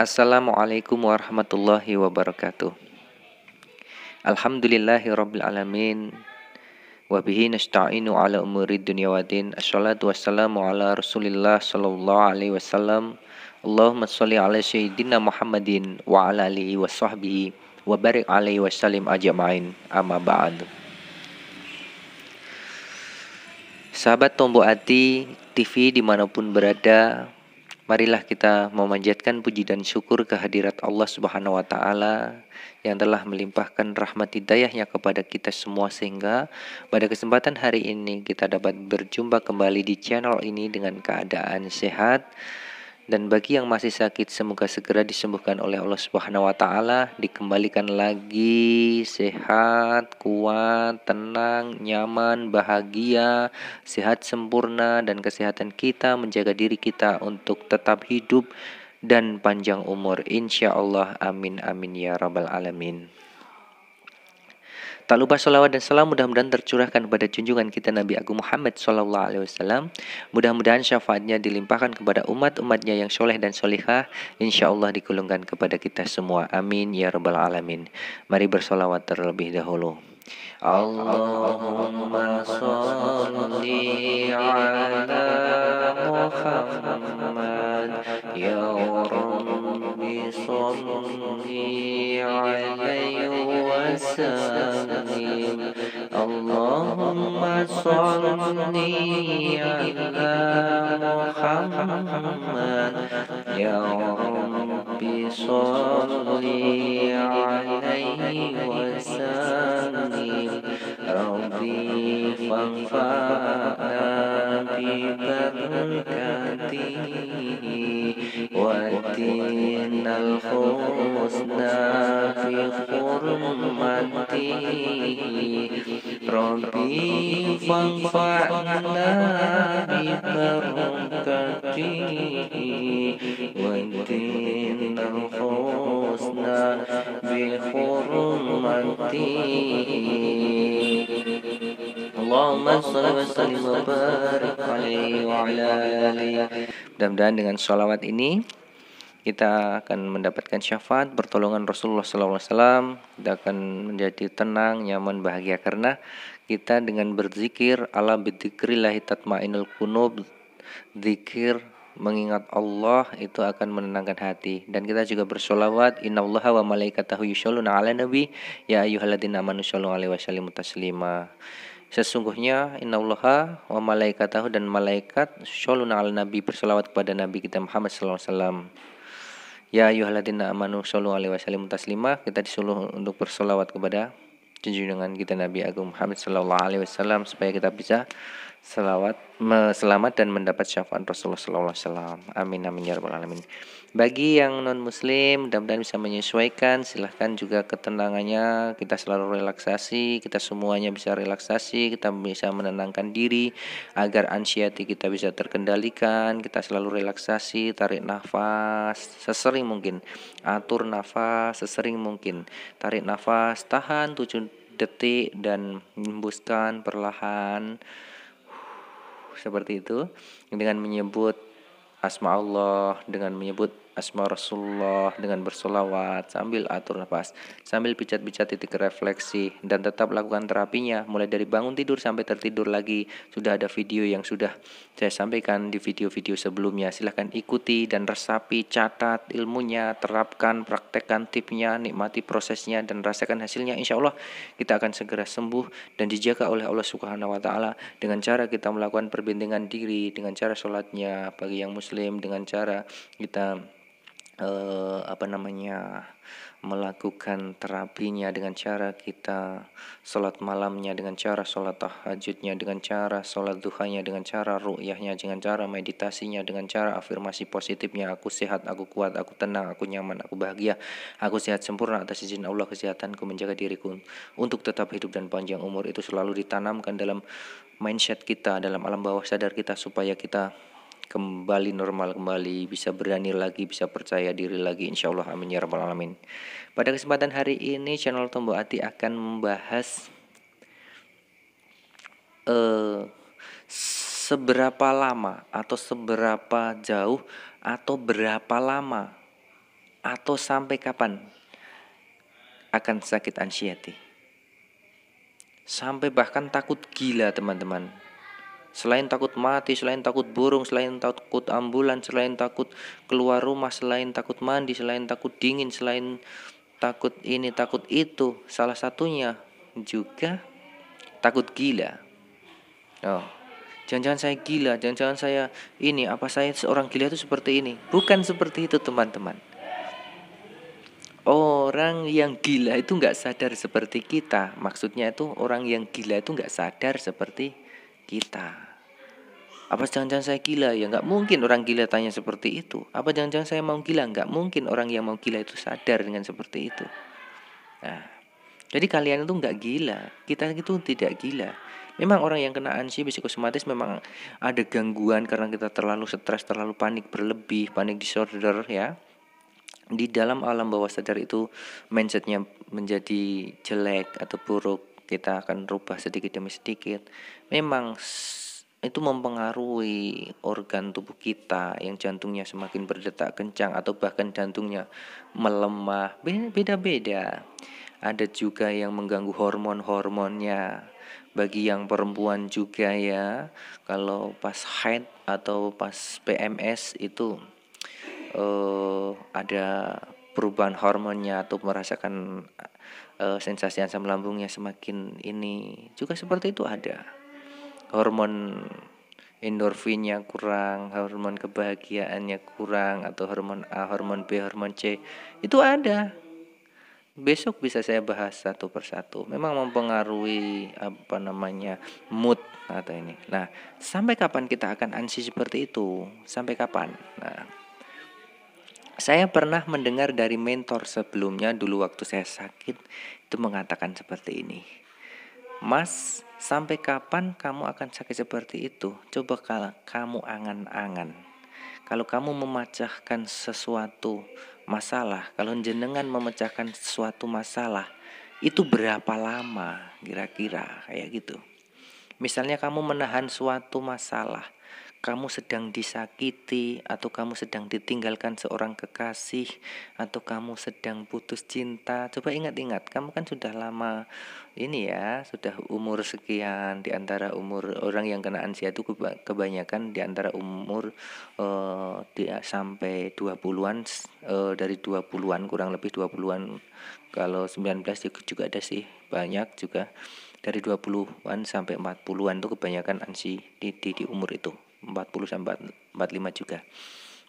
Assalamualaikum warahmatullahi wabarakatuh. Alhamdulillahirabbil alamin wa bihi nasta'inu ala umuri dunya waddin. Assalatu wassalamu ala Rasulillah sallallahu alaihi wasallam. Allahumma shalli ala sayyidina Muhammadin wa ala alihi wa sahbihi wa barik alaihi wasallim ajma'in. Amma ba'd. Sahabat Tombo Ati TV dimanapun berada, marilah kita memanjatkan puji dan syukur kehadirat Allah Subhanahu wa Ta'ala yang telah melimpahkan rahmat hidayahnya kepada kita semua, sehingga pada kesempatan hari ini kita dapat berjumpa kembali di channel ini dengan keadaan sehat. Dan bagi yang masih sakit, semoga segera disembuhkan oleh Allah Subhanahu wa Ta'ala, dikembalikan lagi sehat, kuat, tenang, nyaman, bahagia, sehat sempurna, dan kesehatan kita menjaga diri kita untuk tetap hidup dan panjang umur, insya Allah. Amin amin ya rabbal alamin. Tak lupa sholawat dan salam mudah-mudahan tercurahkan kepada junjungan kita Nabi Agung Muhammad SAW. Mudah-mudahan syafaatnya dilimpahkan kepada umat-umatnya yang soleh dan solihah, insya Allah digolongkan kepada kita semua. Amin ya rabbal alamin. Mari bersolawat terlebih dahulu. Allahumma sholli ala Muhammad ya Rabbi sholli alaihi wasallim. Allahumma sholli ala Muhammad ya Rabbi sholli alaihi wasallim. Rabbi fanfa'na bi barakatihi wa dinal husna fi hurmatihi. Rabbi fanfa'na bi barakatihi wa dinal husna bi hurmatihi. Allahumma shalli wa sallim wa barik alaihi wa ala alihi. Mudah-mudahan dengan sholawat ini kita akan mendapatkan syafaat pertolongan Rasulullah SAW. Kita akan menjadi tenang, nyaman, bahagia karena kita dengan berzikir, ala bidzikrillahi tatma'innul qulub. Zikir, mengingat Allah itu akan menenangkan hati. Dan kita juga bersolawat, innallaha wa malaikatahu yusholluna ala nabi ya ayyuhalladzina amanu shollu alaihi wasallimu taslima. Sesungguhnya innallaha wa malaikatahu, dan malaikat, sholuna ala nabi, bersolawat kepada nabi kita Muhammad sallallahu alaihi wasallam. Ya ayyuhalladzina amanu shollu alaihi wasallimu taslima. Kita disuruh untuk bersolawat kepada junjungan kita Nabi Agung Muhammad sallallahu alaihi wasallam supaya kita bisa selamat dan mendapat syafaat Rasulullah sallallahu alaihi wasallam. Amin amin ya rabbal alamin. Bagi yang non muslim, mudah-mudahan bisa menyesuaikan. Silahkan juga ketenangannya, kita selalu relaksasi, kita semuanya bisa relaksasi, kita bisa menenangkan diri agar anxiety kita bisa terkendalikan. Kita selalu relaksasi, tarik nafas sesering mungkin, atur nafas sesering mungkin, tarik nafas, tahan 7 detik dan hembuskan perlahan. Seperti itu, dengan menyebut asma Allah, dengan menyebut asma Rasulullah, dengan bersolawat sambil atur nafas, sambil picat-picat titik refleksi, dan tetap lakukan terapinya mulai dari bangun tidur sampai tertidur lagi. Sudah ada video yang sudah saya sampaikan di video-video sebelumnya. Silahkan ikuti dan resapi, catat ilmunya, terapkan, praktekkan tipnya, nikmati prosesnya dan rasakan hasilnya. Insya Allah kita akan segera sembuh dan dijaga oleh Allah Subhanahu wa Ta'ala dengan cara kita melakukan perbendengan diri, dengan cara sholatnya bagi yang muslim, dengan cara kita melakukan terapinya, dengan cara kita sholat malamnya, dengan cara sholat tahajudnya, dengan cara sholat duhanya, dengan cara ru'yahnya, dengan cara meditasinya, dengan cara afirmasi positifnya. Aku sehat, aku kuat, aku tenang, aku nyaman, aku bahagia, aku sehat sempurna atas izin Allah. Kesehatanku menjaga diriku untuk tetap hidup dan panjang umur. Itu selalu ditanamkan dalam mindset kita, dalam alam bawah sadar kita, supaya kita kembali normal, kembali bisa berani lagi, bisa percaya diri lagi, insya Allah. Amin ya rabbal alamin. Pada kesempatan hari ini channel Tombo Ati akan membahas seberapa lama atau seberapa jauh atau berapa lama Atau sampai kapan akan sakit anxiety? Sampai bahkan takut gila teman-teman. Selain takut mati, selain takut burung, selain takut ambulan, selain takut keluar rumah, selain takut mandi, selain takut dingin, selain takut ini, takut itu, salah satunya juga takut gila. Oh, jangan-jangan saya gila, jangan-jangan saya ini, apa saya seorang gila itu seperti ini? Bukan seperti itu teman-teman. Orang yang gila itu nggak sadar seperti kita. Maksudnya itu orang yang gila itu nggak sadar seperti kita. Apa jangan-jangan saya gila? Ya nggak mungkin orang gila tanya seperti itu. Apa jangan-jangan saya mau gila? Nggak mungkin orang yang mau gila itu sadar dengan seperti itu. Nah, jadi kalian itu nggak gila. Kita itu tidak gila. Memang orang yang kena ansi psikosomatis memang ada gangguan karena kita terlalu stres, terlalu panik berlebih, panik disorder ya. Di dalam alam bawah sadar itu mindsetnya menjadi jelek atau buruk, kita akan rubah sedikit demi sedikit. Memang itu mempengaruhi organ tubuh kita, yang jantungnya semakin berdetak kencang atau bahkan jantungnya melemah, beda-beda. Ada juga yang mengganggu hormon-hormonnya. Bagi yang perempuan juga ya, kalau pas haid atau pas PMS itu ada perubahan hormonnya atau merasakan sensasi asam lambungnya semakin ini, juga seperti itu ada. Hormon endorfinnya kurang, hormon kebahagiaannya kurang, atau hormon A, hormon B, hormon C, itu ada. Besok bisa saya bahas satu persatu. Memang mempengaruhi mood atau ini. Nah, sampai kapan kita akan ansi seperti itu? Sampai kapan? Nah, saya pernah mendengar dari mentor sebelumnya dulu waktu saya sakit itu mengatakan seperti ini. Mas, sampai kapan kamu akan sakit seperti itu? Coba kalau kamu angan-angan. Kalau kamu memecahkan sesuatu masalah, kalau jenengan memecahkan sesuatu masalah, itu berapa lama kira-kira kayak gitu. Misalnya kamu menahan suatu masalah, kamu sedang disakiti, atau kamu sedang ditinggalkan seorang kekasih, atau kamu sedang putus cinta. Coba ingat-ingat, kamu kan sudah lama ini ya, sudah umur sekian. Di antara umur orang yang kena ansia itu kebanyakan di antara umur sampai 20-an, dari 20-an kurang lebih 20-an. Kalau 19 juga ada sih, banyak juga. Dari 20-an sampai 40-an itu kebanyakan ansi di umur itu. 40 sampai 45 juga.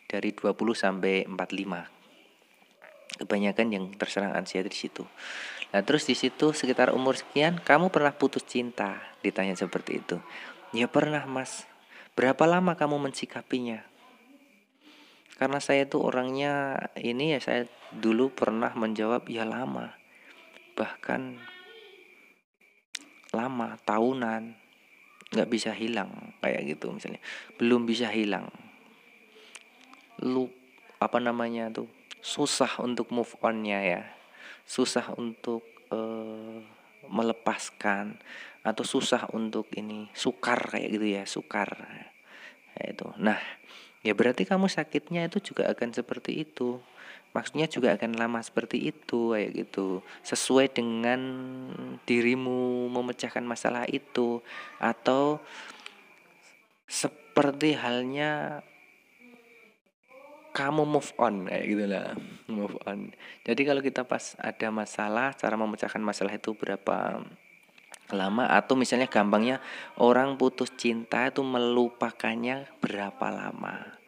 Dari 20 sampai 45. Kebanyakan yang terserang ansiety di situ. Nah, terus di situ sekitar umur sekian, kamu pernah putus cinta? Ditanya seperti itu. Ya pernah, Mas. Berapa lama kamu mensikapinya? Karena saya tuh orangnya ini ya, saya dulu pernah menjawab ya lama. Bahkan lama, tahunan, nggak bisa hilang kayak gitu misalnya, belum bisa hilang, susah untuk move onnya ya, susah untuk melepaskan, atau susah untuk ini, sukar kayak gitu ya, sukar kayak itu. Nah, ya berarti kamu sakitnya itu juga akan seperti itu. Maksudnya juga akan lama seperti itu kayak gitu. Sesuai dengan dirimu memecahkan masalah itu, atau seperti halnya kamu move on kayak gitulah, move on. Jadi kalau kita pas ada masalah, cara memecahkan masalah itu berapa lama, atau misalnya gampangnya orang putus cinta itu melupakannya berapa lama.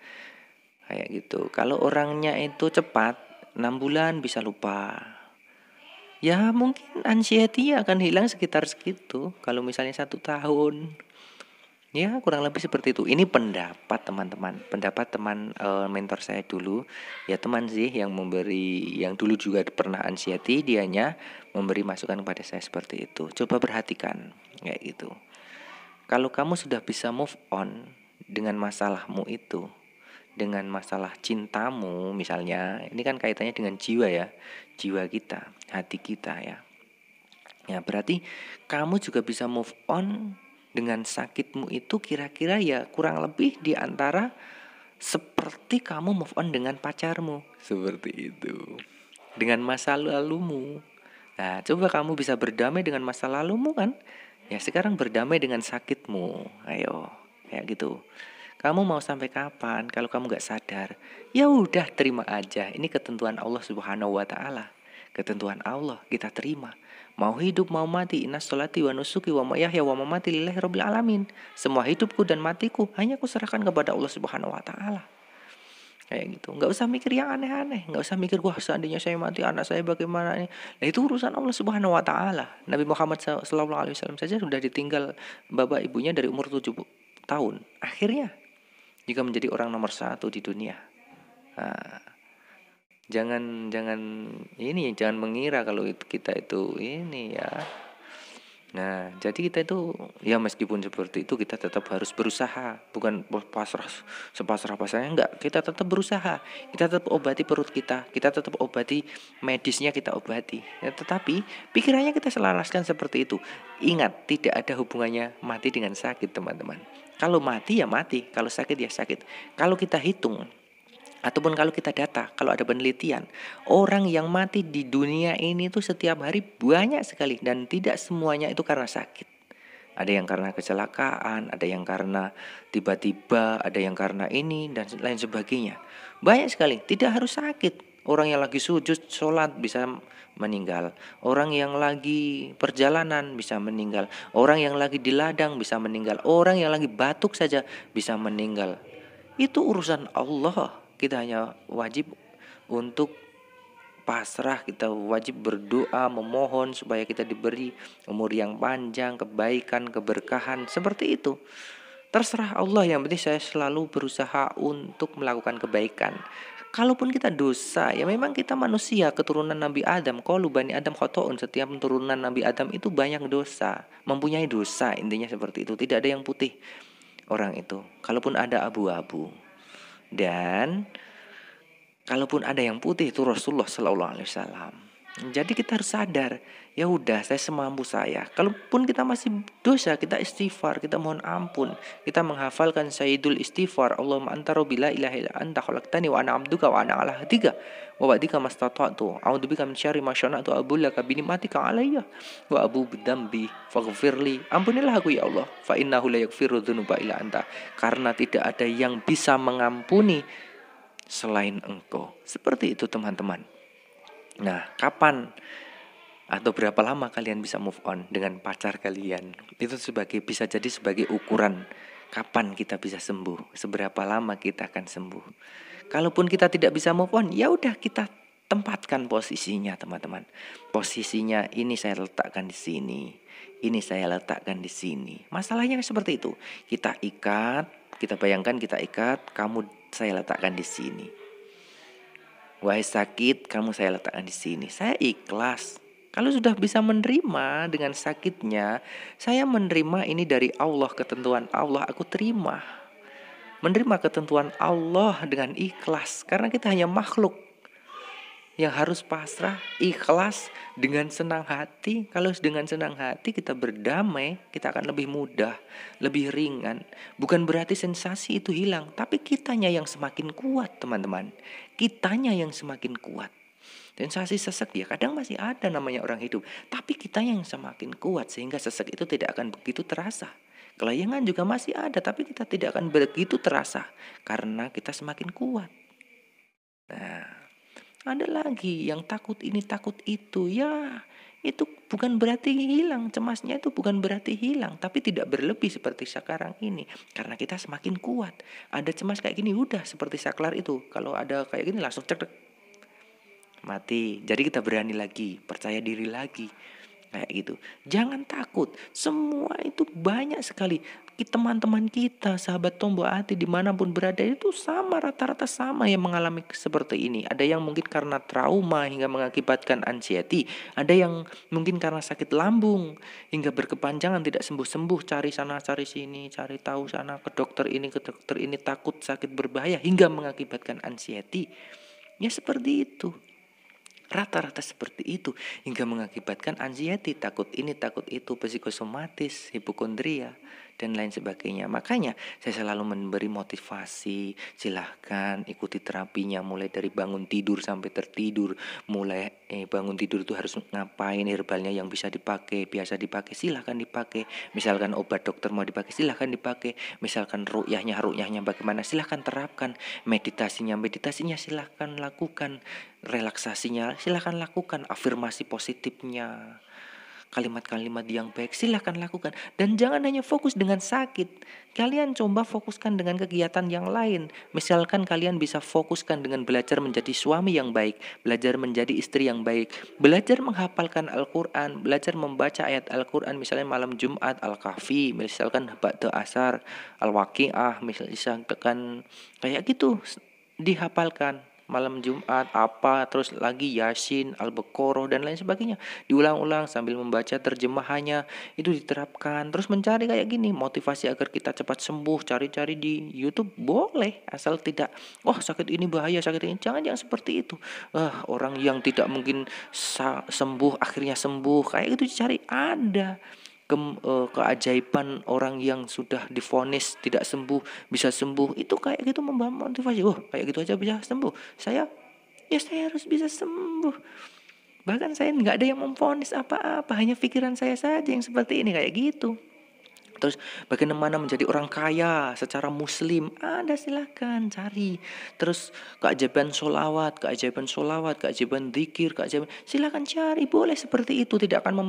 Kayak gitu. Kalau orangnya itu cepat, 6 bulan bisa lupa. Ya mungkin anxiety akan hilang sekitar segitu. Kalau misalnya 1 tahun, ya kurang lebih seperti itu. Ini pendapat teman-teman, pendapat teman mentor saya dulu. Ya teman sih yang memberi, yang dulu juga pernah anxiety, dianya memberi masukan kepada saya seperti itu. Coba perhatikan kayak gitu. Kalau kamu sudah bisa move on dengan masalahmu itu, dengan masalah cintamu misalnya, ini kan kaitannya dengan jiwa ya, jiwa kita, hati kita ya. Ya berarti kamu juga bisa move on dengan sakitmu itu kira-kira ya kurang lebih di antara seperti kamu move on dengan pacarmu. Seperti itu. Dengan masa lalumu. Nah, coba kamu bisa berdamai dengan masa lalumu kan? Ya sekarang berdamai dengan sakitmu. Ayo, kayak gitu. Kamu mau sampai kapan kalau kamu gak sadar? Ya udah terima aja. Ini ketentuan Allah Subhanahu wa taala. Ketentuan Allah kita terima. Mau hidup mau mati, inna sholati wa nusuki wa mahyaya wa mamati lillahi rabbil alamin. Semua hidupku dan matiku hanya kuserahkan kepada Allah Subhanahu wa taala. Kayak gitu. Nggak usah mikir yang aneh-aneh, nggak usah mikir wah seandainya saya mati anak saya bagaimana nih. Nah, itu urusan Allah Subhanahu wa taala. Nabi Muhammad sallallahu alaihi wasallam saja sudah ditinggal bapak ibunya dari umur 7 tahun. Akhirnya juga menjadi orang nomor 1 di dunia. Nah, jangan mengira kalau kita itu ini ya. Nah, jadi kita itu ya meskipun seperti itu kita tetap harus berusaha, bukan pasrah sepasrah-pasrahnya enggak. Kita tetap berusaha. Kita tetap obati perut kita tetap obati medisnya kita obati. Ya, tetapi pikirannya kita selaraskan seperti itu. Ingat, tidak ada hubungannya mati dengan sakit, teman-teman. Kalau mati ya mati, kalau sakit ya sakit. Kalau kita hitung ataupun kalau kita data, kalau ada penelitian, orang yang mati di dunia ini tuh setiap hari banyak sekali dan tidak semuanya itu karena sakit. Ada yang karena kecelakaan, ada yang karena tiba-tiba, ada yang karena ini dan lain sebagainya. Banyak sekali, tidak harus sakit. Orang yang lagi sujud, sholat bisa meninggal. Orang yang lagi perjalanan bisa meninggal. Orang yang lagi di ladang bisa meninggal. Orang yang lagi batuk saja bisa meninggal. Itu urusan Allah. Kita hanya wajib untuk pasrah, kita wajib berdoa, memohon supaya kita diberi umur yang panjang, kebaikan, keberkahan, seperti itu. Terserah Allah, yang penting saya selalu berusaha untuk melakukan kebaikan. Kalaupun kita dosa, ya memang kita manusia, keturunan Nabi Adam. Qalu bani Adam khotoun, setiap keturunan Nabi Adam itu banyak dosa, mempunyai dosa, intinya seperti itu. Tidak ada yang putih orang itu, kalaupun ada abu-abu. Dan kalaupun ada yang putih itu Rasulullah Sallallahu Alaihi Wasallam. Jadi kita harus sadar, ya udah saya semampu saya. Kalaupun kita masih dosa, kita istighfar, kita mohon ampun, kita menghafalkan Sayyidul Istighfar. Allahumma anta rabbi la ilaha illa anta khalaqtani wa ana 'abduka wa ana 'ala ahdika wa wa'dika mastata'tu. A'udzubika min syarri ma sana'tu abullaka bi ni'matika 'alayya wa abu bidzambi faghfirli. Ampunilah aku ya Allah, fa innahu la yaghfiru dzunuba illa anta. Karena tidak ada yang bisa mengampuni selain Engkau. Seperti itu, teman-teman. Nah, kapan atau berapa lama kalian bisa move on dengan pacar kalian? Itu bisa jadi sebagai ukuran kapan kita bisa sembuh, seberapa lama kita akan sembuh. Kalaupun kita tidak bisa move on, ya udah kita tempatkan posisinya, teman-teman. Posisinya ini saya letakkan di sini, ini saya letakkan di sini. Masalahnya seperti itu. Kita ikat, kita bayangkan kita ikat, kamu saya letakkan di sini. Wahai sakit, kamu saya letakkan di sini. Saya ikhlas. Kalau sudah bisa menerima dengan sakitnya, saya menerima ini dari Allah, ketentuan Allah, aku terima. Menerima ketentuan Allah dengan ikhlas. Karena kita hanya makhluk yang harus pasrah, ikhlas, dengan senang hati. Kalau dengan senang hati kita berdamai, kita akan lebih mudah, lebih ringan. Bukan berarti sensasi itu hilang, tapi kitanya yang semakin kuat, teman-teman. Kitanya yang semakin kuat. Sensasi sesek ya kadang masih ada namanya orang hidup, tapi kita yang semakin kuat sehingga sesek itu tidak akan begitu terasa. Kelayangan juga masih ada, tapi kita tidak akan begitu terasa karena kita semakin kuat. Nah, ada lagi yang takut ini takut itu, ya itu bukan berarti hilang, cemasnya itu bukan berarti hilang, tapi tidak berlebih seperti sekarang ini. Karena kita semakin kuat. Ada cemas kayak gini, udah seperti saklar itu. Kalau ada kayak gini langsung cek mati. Jadi kita berani lagi, percaya diri lagi. Kayak gitu. Jangan takut. Semua itu banyak sekali. Teman-teman kita, sahabat Tombo Hati dimanapun berada itu sama, rata-rata sama yang mengalami seperti ini. Ada yang mungkin karena trauma hingga mengakibatkan anxiety. Ada yang mungkin karena sakit lambung hingga berkepanjangan tidak sembuh-sembuh. Cari sana, cari sini, cari tahu sana, ke dokter ini, takut sakit berbahaya hingga mengakibatkan anxiety. Ya seperti itu. Rata-rata seperti itu hingga mengakibatkan anxiety, takut ini takut itu, psikosomatis, hipokondria dan lain sebagainya. Makanya saya selalu memberi motivasi, silahkan ikuti terapinya mulai dari bangun tidur sampai tertidur. Mulai bangun tidur itu harus ngapain, herbalnya yang bisa dipakai, biasa dipakai, silahkan dipakai. Misalkan obat dokter mau dipakai, silahkan dipakai. Misalkan ruqyahnya bagaimana, silahkan terapkan. Meditasinya silahkan lakukan. Relaksasinya silahkan lakukan. Afirmasi positifnya, kalimat-kalimat yang baik silahkan lakukan. Dan jangan hanya fokus dengan sakit, kalian coba fokuskan dengan kegiatan yang lain. Misalkan kalian bisa fokuskan dengan belajar menjadi suami yang baik, belajar menjadi istri yang baik, belajar menghafalkan Al-Quran, belajar membaca ayat Al-Quran, misalnya malam Jumat Al-Kahfi, misalkan ba'da asar Al-Waqi'ah, misalkan kayak gitu dihafalkan malam Jumat apa, terus lagi Yasin, Al-Baqarah dan lain sebagainya, diulang-ulang sambil membaca terjemahannya, itu diterapkan. Terus mencari kayak gini motivasi agar kita cepat sembuh, cari-cari di YouTube boleh, asal tidak sakit ini bahaya, sakit ini jangan seperti itu. Orang yang tidak mungkin sembuh akhirnya sembuh, kayak gitu cari ada keajaiban orang yang sudah divonis tidak sembuh bisa sembuh, itu kayak gitu membangun motivasi. Kayak gitu aja bisa sembuh, saya harus bisa sembuh. Bahkan saya nggak ada yang memvonis apa-apa, hanya pikiran saya saja yang seperti ini, kayak gitu. Terus bagaimana menjadi orang kaya secara muslim, ada silahkan cari. Terus keajaiban solawat, keajaiban zikir, silahkan cari, boleh seperti itu, tidak akan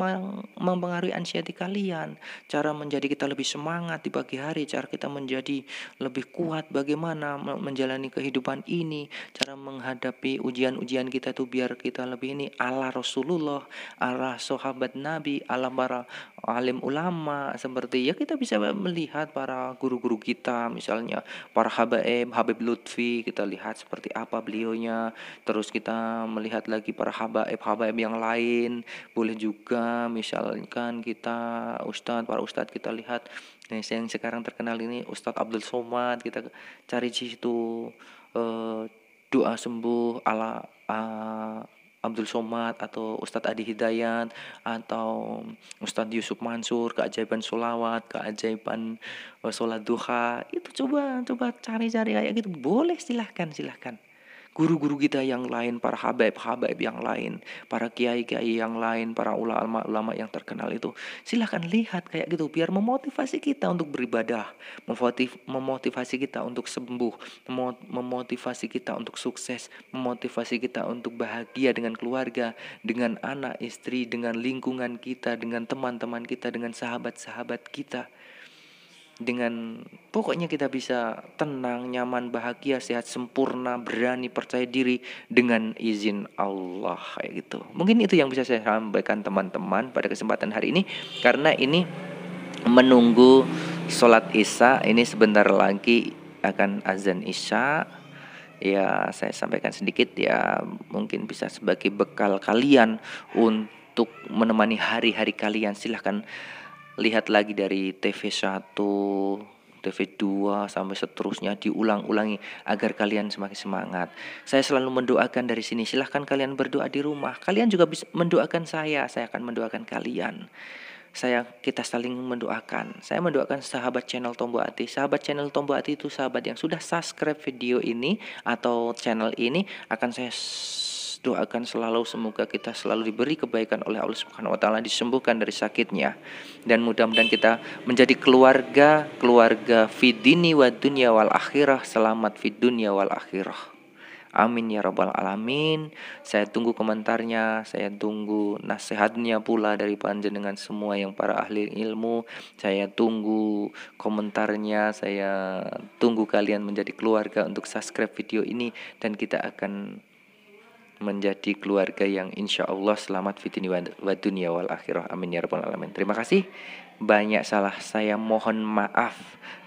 mempengaruhi anxiety kalian. Cara menjadi kita lebih semangat di pagi hari, cara kita menjadi lebih kuat, bagaimana menjalani kehidupan ini, cara menghadapi ujian-ujian kita tuh biar kita lebih ini ala Rasulullah, ala sahabat Nabi, ala para alim ulama, seperti ya kita bisa melihat para guru-guru kita, misalnya para Habib Lutfi, kita lihat seperti apa beliaunya. Terus kita melihat lagi para habaib yang lain, boleh juga misalkan kita para ustadz kita lihat. Yang sekarang terkenal ini Ustadz Abdul Somad, kita cari di situ doa sembuh ala Abdul Somad atau Ustadz Adi Hidayat atau Ustadz Yusuf Mansur, keajaiban sholawat, keajaiban sholat duha, itu coba cari-cari kayak gitu, boleh, silahkan. Guru-guru kita yang lain, para habaib yang lain, para kiai-kiai yang lain, para ulama-ulama yang terkenal itu, silahkan lihat kayak gitu, biar memotivasi kita untuk beribadah, memotivasi kita untuk sembuh, memotivasi kita untuk sukses, memotivasi kita untuk bahagia dengan keluarga, dengan anak, istri, dengan lingkungan kita, dengan teman-teman kita, dengan sahabat-sahabat kita. Dengan pokoknya kita bisa tenang, nyaman, bahagia, sehat, sempurna, berani, percaya diri dengan izin Allah, kayak gitu. Mungkin itu yang bisa saya sampaikan teman-teman pada kesempatan hari ini, karena ini menunggu sholat isya, ini sebentar lagi akan azan isya. Ya, saya sampaikan sedikit ya, mungkin bisa sebagai bekal kalian untuk menemani hari-hari kalian. Silahkan lihat lagi dari TV1, TV2 sampai seterusnya, diulang-ulangi agar kalian semakin semangat. Saya selalu mendoakan dari sini, silahkan kalian berdoa di rumah. Kalian juga bisa mendoakan saya akan mendoakan kalian. Kita saling mendoakan. Saya mendoakan sahabat channel Tombo Ati. Sahabat channel Tombo Ati itu sahabat yang sudah subscribe video ini atau channel ini, akan saya doakan selalu semoga kita selalu diberi kebaikan oleh Allah Subhanahu wa taala, disembuhkan dari sakitnya, dan mudah-mudahan kita menjadi keluarga fid dini wad dunya wal akhirah, selamat fid dunya wal akhirah. Amin ya rabbal alamin. Saya tunggu komentarnya, saya tunggu nasihatnya pula dari panjenengan semua yang para ahli ilmu. Saya tunggu komentarnya, saya tunggu kalian menjadi keluarga untuk subscribe video ini, dan kita akan menjadi keluarga yang insya Allah selamat fitni wa dunia wal akhirah. Amin ya rabbal alamin. Terima kasih. Banyak salah saya, mohon maaf,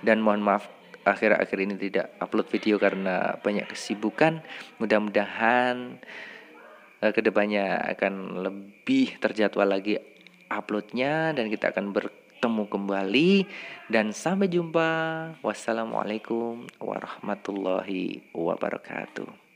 dan mohon maaf akhir-akhir ini tidak upload video karena banyak kesibukan. Mudah-mudahan kedepannya akan lebih terjadwal lagi uploadnya, dan kita akan bertemu kembali, dan sampai jumpa. Wassalamualaikum warahmatullahi wabarakatuh.